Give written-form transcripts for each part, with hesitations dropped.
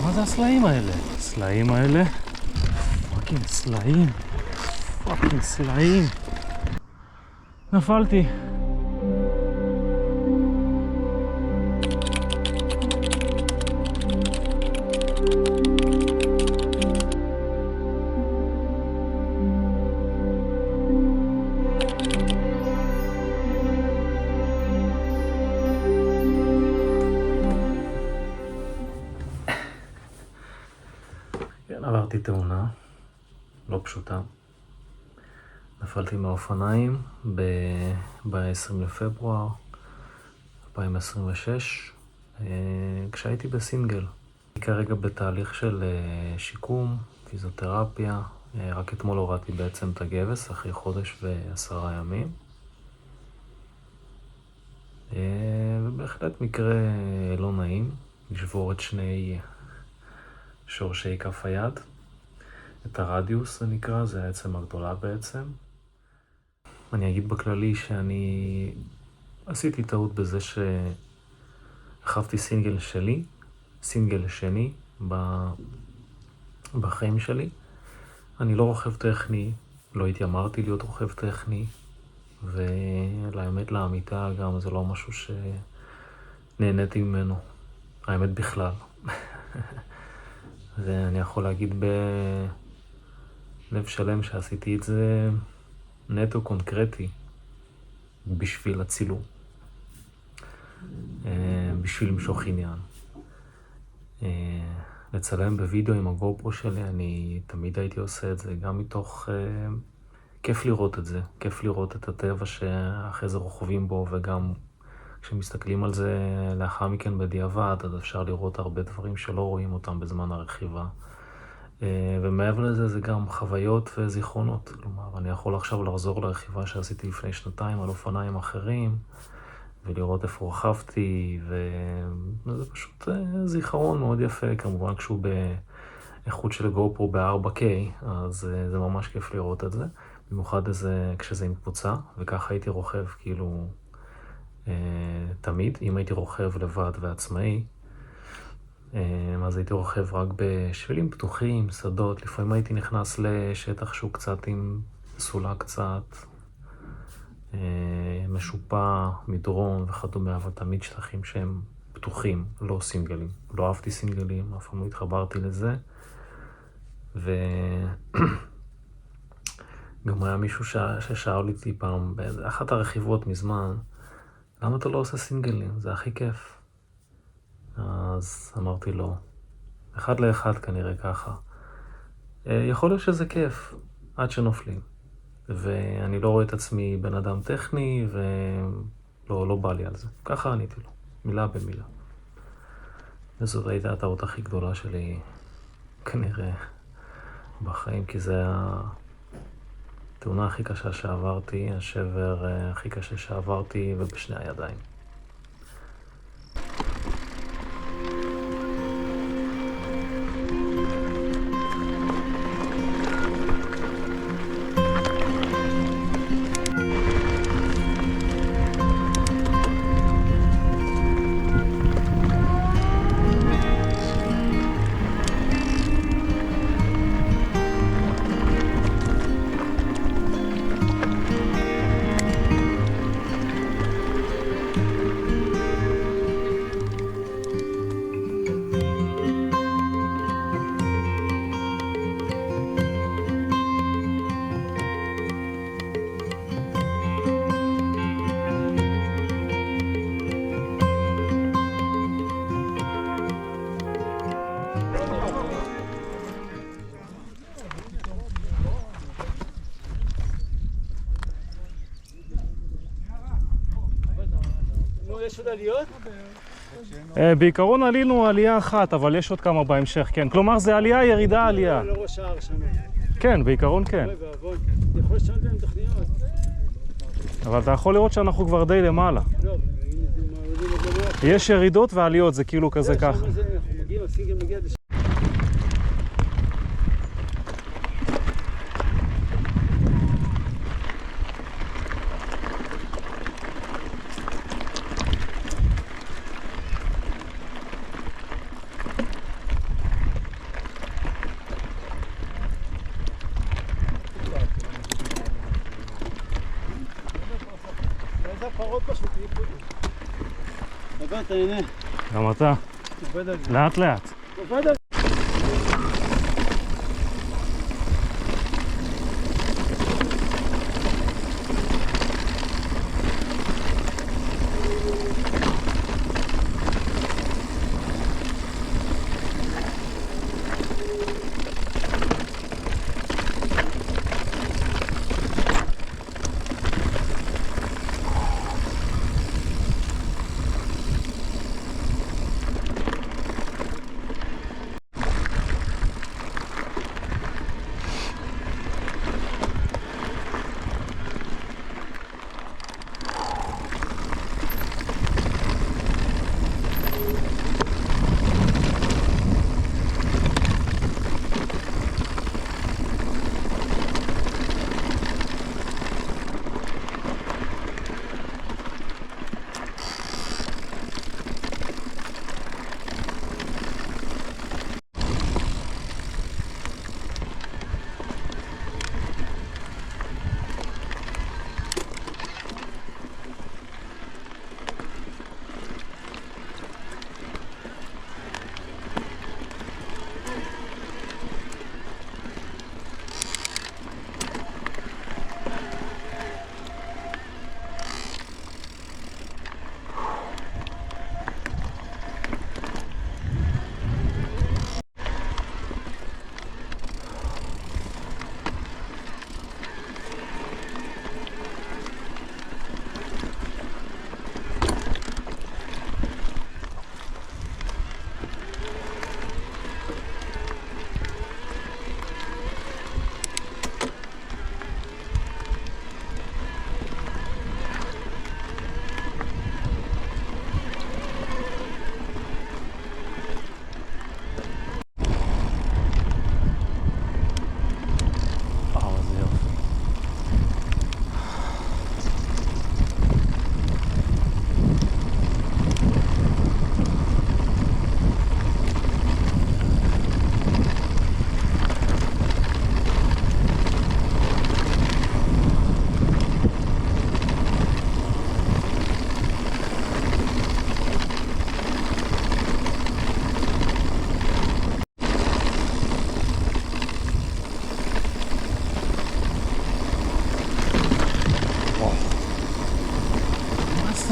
מה זה הסלעים האלה? הסלעים האלה? פאקינג סלעים. פאקינג סלעים. נפלתי. עברתי תאונה, לא פשוטה. נפלתי מהאופניים ב-20 לפברואר 2026, כשהייתי בסינגל. כרגע בתהליך של שיקום, פיזיותרפיה. רק אתמול הורדתי בעצם את הגבס אחרי חודש ו10 ימים. ובהחלט מקרה לא נעים, לשבור את שני שורשי כף היד. את הרדיוס זה נקרא, זה העצם הגדולה בעצם. אני אגיד בכללי שאני עשיתי טעות בזה שהרחבתי סינגל שני בחיים שלי. אני לא רוכב טכני, לא התיימרתי להיות רוכב טכני, ולאמת לאמיתה גם זה לא משהו שנהניתי ממנו, האמת בכלל. ואני יכול להגיד בלב שלם שעשיתי את זה נטו קונקרטי בשביל הצילום, בשביל למשוך עניין. לצלם בווידאו עם הגופרו שלי, אני תמיד הייתי עושה את זה, גם מתוך כיף לראות את זה, כיף לראות את הטבע שאחרי זה רוכבים בו, וגם כשמסתכלים על זה לאחר מכן בדיעבד, אז אפשר לראות הרבה דברים שלא רואים אותם בזמן הרכיבה. ומעבר לזה זה גם חוויות וזיכרונות. כלומר, אני יכול עכשיו לחזור לרכיבה שעשיתי לפני 2 על אופניים אחרים, ולראות איפה רכבתי, וזה פשוט זיכרון מאוד יפה. כמובן כשהוא באיכות של גופרו ב-4K, אז זה ממש כיף לראות את זה. במיוחד כשזה עם קבוצה, וככה הייתי רוכב כאילו תמיד. אם הייתי רוכב לבד ועצמאי, אז הייתי רוכב רק בשבילים פתוחים, שדות. לפעמים הייתי נכנס לשטח שהוא קצת עם סולה קצת, משופע, מדרון וכדומה, אבל תמיד שטחים שהם פתוחים, לא סינגלים. לא אהבתי סינגלים, אף פעם לא התחברתי לזה. גם היה מישהו ששאל אותי פעם, באחת הרכיבות מזמן, למה אתה לא עושה סינגלים? זה הכי כיף. אז אמרתי לו, 1 ל-1 כנראה ככה. יכול להיות שזה כיף, עד שנופלים. ואני לא רואה את עצמי בן אדם טכני, ולא בא לי על זה. ככה עניתי לו, מילה במילה. וזאת הייתה הטעות הכי גדולה שלי, כנראה, בחיים, כי זה התאונה הכי קשה שעברתי, השבר הכי קשה שעברתי, ובשני הידיים. יש עוד עליות? בעיקרון עלינו עלייה אחת, אבל יש עוד כמה בהמשך, כן. כלומר, זה עלייה, ירידה, עלייה. לא ראש ההר שם. כן, בעיקרון כן. אתה יכול לשנות להם תוכניות. אבל אתה יכול לראות שאנחנו כבר די למעלה. יש ירידות ועליות, זה כאילו כזה ככה. אנחנו מגיעים, הסינגל מגיע עד לשם. זה הפרות פשוט, דבר, תהנה. גם אתה. עובד על זה. לאט לאט. עובד על זה.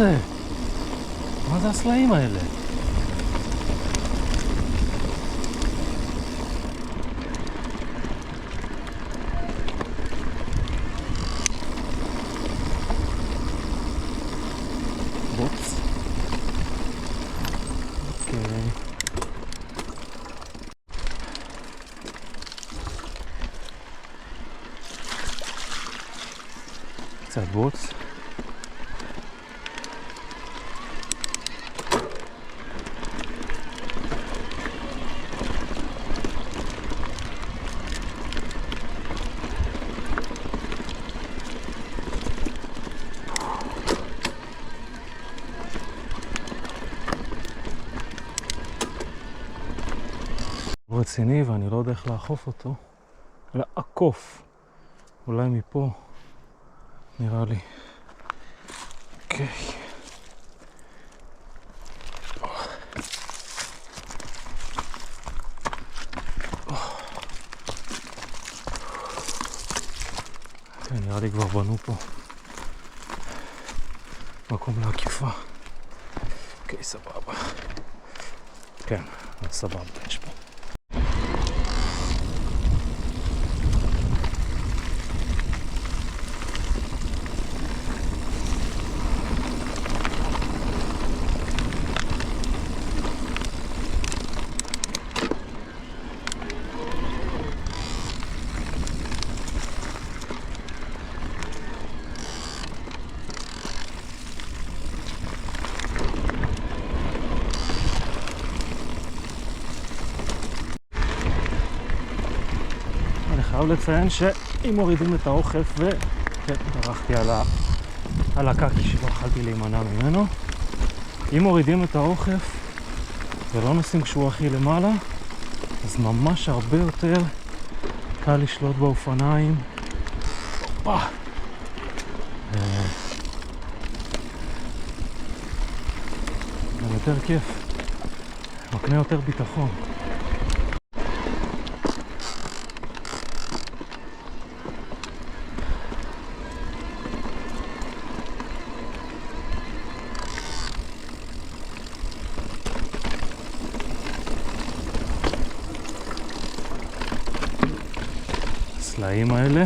זה? מה זה הסלעים האלה? בוץ. אוקיי. קצת בוץ. הוא רציני ואני לא יודע איך לאכוף אותו. לעקוף. אולי מפה. נראה לי. אוקיי. נראה לי כבר בנו פה מקום לעקיפה. אוקיי, סבבה. כן, סבבה, יש פה. חייב לציין שאם מורידים את האוכף כן, דרכתי על הקקי שלא יכלתי להימנע ממנו. אם מורידים את האוכף ולא נוסעים כשהוא הכי למעלה, אז ממש הרבה יותר קל לשלוט באופניים. יותר כיף, מקנה יותר ביטחון. הסלעים האלה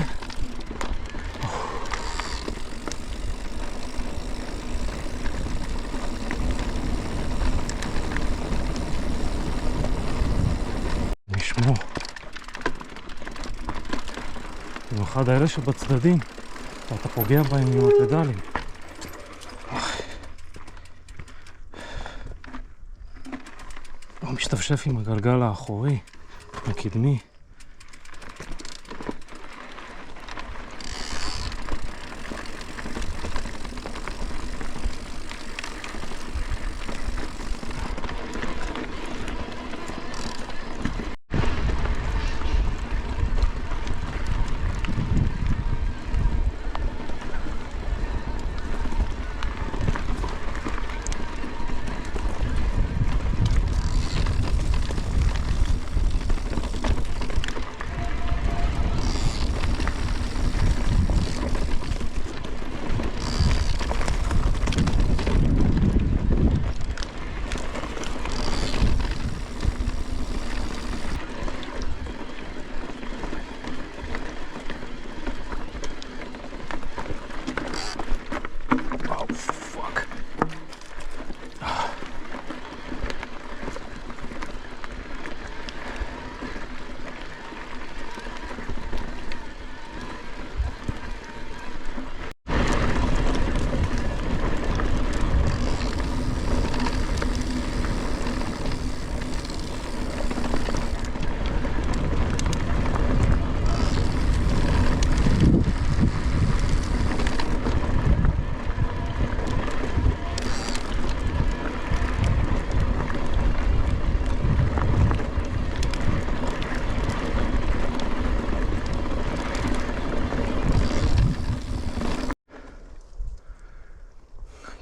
נשמור, במיוחד האלה שבצדדים אתה פוגע בהם עם הפדלים. לא משתפשף עם הגלגל האחורי, הקדמי.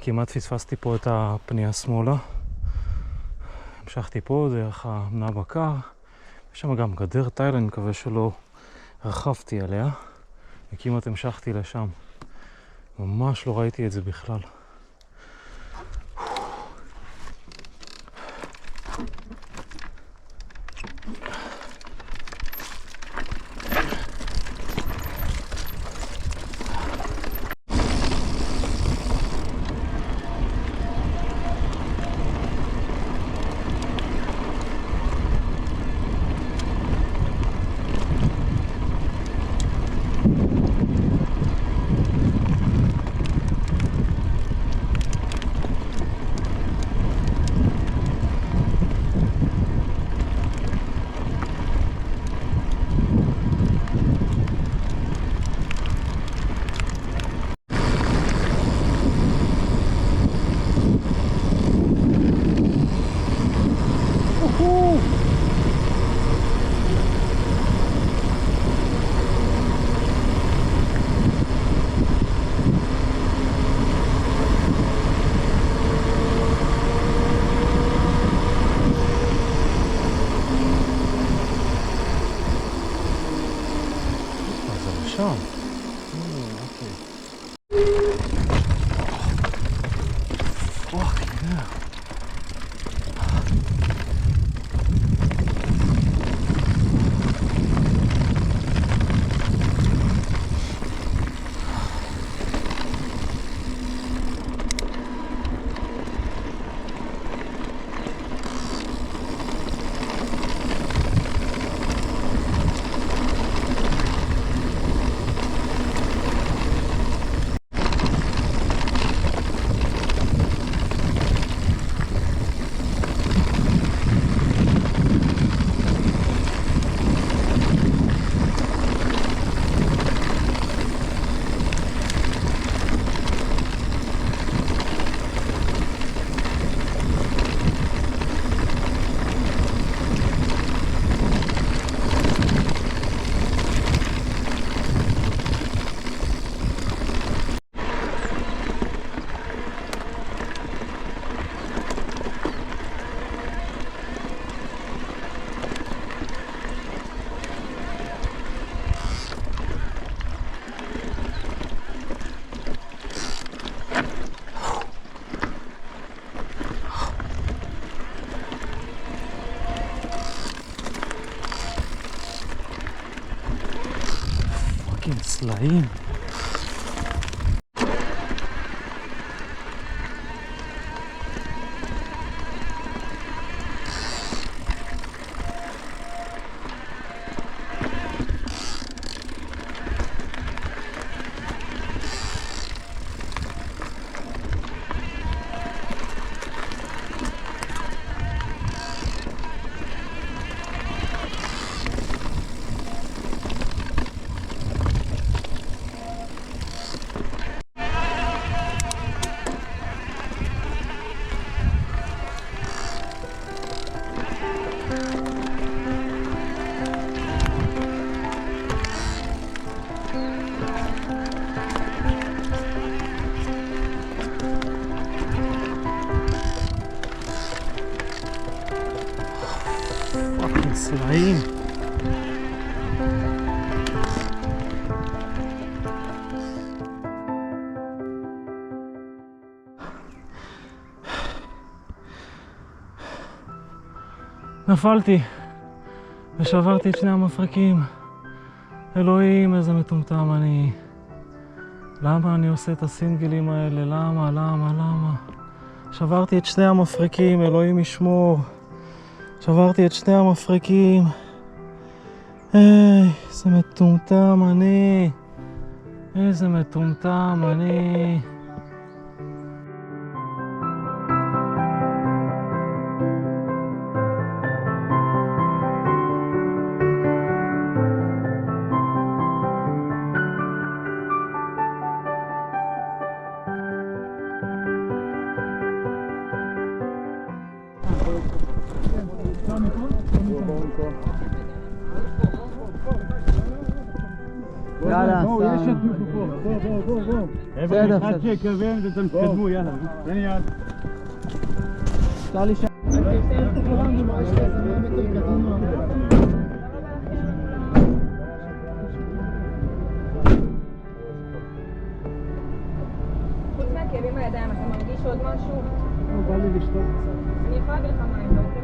כמעט פספסתי פה את הפנייה שמאלה. המשכתי פה דרך המנה בקר. יש שם גם גדר תיל, אני מקווה שלא רחבתי עליה. וכמעט המשכתי לשם. ממש לא ראיתי את זה בכלל. סלעים. פאקינג סלעים. נפלתי ושברתי את שני המפרקים. אלוהים, איזה מטומטם אני. למה אני עושה את הסינגלים האלה? למה? שברתי את שני המפרקים, אלוהים ישמור. שברתי את שני המפרקים. איזה מטומטם אני. איזה מטומטם אני. יאללה, יש את מישהו פה. בוא. בסדר, אחד שיקבל ואתם תתקדמו, יאללה. תן יד. אפשר לי שם. חוץ מהכאבים בידיים, אתה מרגיש עוד משהו? בא לי לשתות קצת. אני יכולה להביא לך מים, אתה רוצה